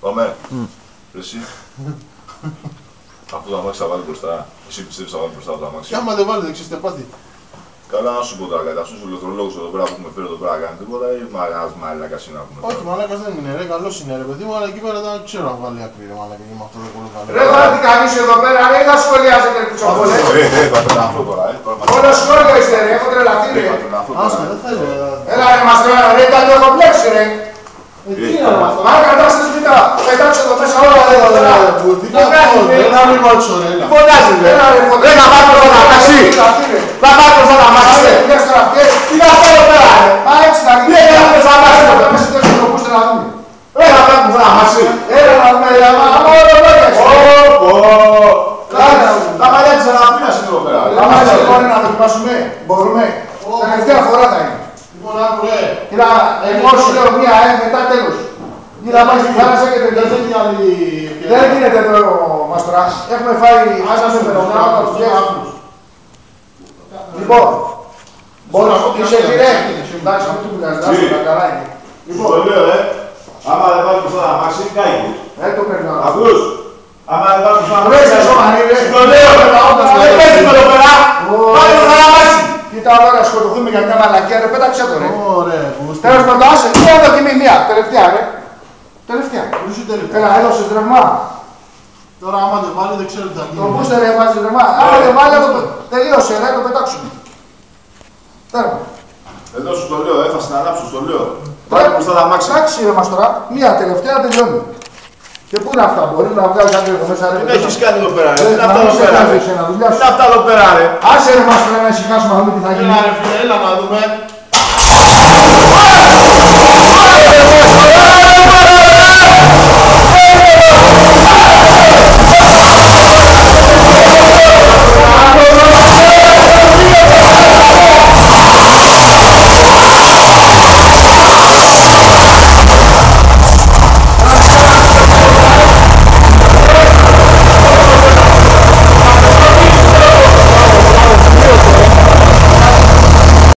Πάμε. Εσύ. Αυτό το αμάξι θα βάλει μπροστά. Εσύ πιστεύεις θα βάλει μπροστά το αμάξι. Και άμα δεν βάλει, δεν ξέρεις τι πάθει. Καλά, να σου πω τώρα κάτι. Αυτός ο ηλεκτρολόγος εδώ πέρα που με φέρει εδώ πέρα κάνει τίποτα ή μαλάκας είναι να πούμε. Όχι, μαλάκας δεν είναι, ρε, καλός είναι ρε παιδί μου, αλλά εκεί πέρα δεν ξέρω αν βάλει άκρη ρε μαλάκα και με αυτό το πολύ καλό. Ρε θα τι κανείς εδώ πέρα, ρε, θα σχολιάζετε κουτσοπολές. Θα τρελαθώ τώρα, Όλο σχόλιο είστε ρε, έχω τρελαθεί ρε. Άστα, δεν θέλει ρε. Έλα ρε μας τρέλα ρε, ήταν το έχω πλέξει ρε. Τι είναι ρε αυτό. Μα κατάσταση βήτα, πετάξω εδώ μέσα όλα εδώ τώρα. Ένα λίγο έξω ρε. Φωνάζει ρε. Ρε να πάω προς τα μάξι. Να πάω προς τα μάξι ρε. Τι να πάω εδώ πέρα ρε. Μα έτσι να γίνει. Έλα προς τα μάξι ρε. Μέσα στο έξω το πούστε να δούμε. Έλα να πάω προς τα μάξι. Έλα να δούμε. Όλο λόγια. Τα μαλλιά της αναπίνας είναι εδώ πέρα. Τα μάτια λοιπόν να δοκιμάσουμε. Μπορούμε. Τελευταία φορά θα είναι. Λοιπόν, άκου ρε. Κοίτα, εγώ σου λέω μία, μετά τέλος. Ή θα πάει στη θάλασσα και τελειώσει. Δεν γίνεται εδώ μας τώρα. Έχουμε φάει άσα σε φαινομένα από τους διάφορους. Λοιπόν, μπορείς να είσαι κύριε. Εντάξει, μην του μιλάς, να καλά είναι. Λοιπόν, το λέω, άμα δεν βάλει μπροστά τα μάξι, κάηκε. Το περνάω. Ακούς, άμα δεν βάλει μπροστά τα Ρε, μάξι, είσαι σοβαρή ρε. το λέω, δεν παίζουμε εδώ πέρα, βάλει μπροστά τα μάξι. Κοίτα τώρα να σκοτωθούμε για μια μαλακία ρε, πέταξε το ρε. Ωραία, πούστη. Τέλος πάντων, άσε, μία δοκιμή, μία, τελευταία ρε. Τελευταία. Πούστη τελευταία. Έλα, έδωσες ρεύμα. Τώρα άμα δεν βάλει δεν ξέρω τι θα Το γίνει. μπούστερ ρε, βάζεις ρεύμα. Άμα δεν βάλει, τελείωσε ρε, το πετάξουμε. Τέρμα. Εδώ σου το λέω, θα συνανάψω, σου το λέω. Βάλει μπροστά τα μάξι. Εντάξει ρε μας τώρα, μία τελευταία τελειώνει. Και πού είναι αυτά, μπορεί να βγάλεις άκρη εδώ μέσα ρε. Τι έχεις κάνει εδώ πέρα, ρε, Δεν τι είναι αυτά εδώ πέρα, ρε. Τι είναι αυτά εδώ πέρα, ρε. Άσε ρε μας τώρα να ησυχάσουμε να δούμε τι θα γίνει. Έλα ρε φίλε, έλα να δούμε.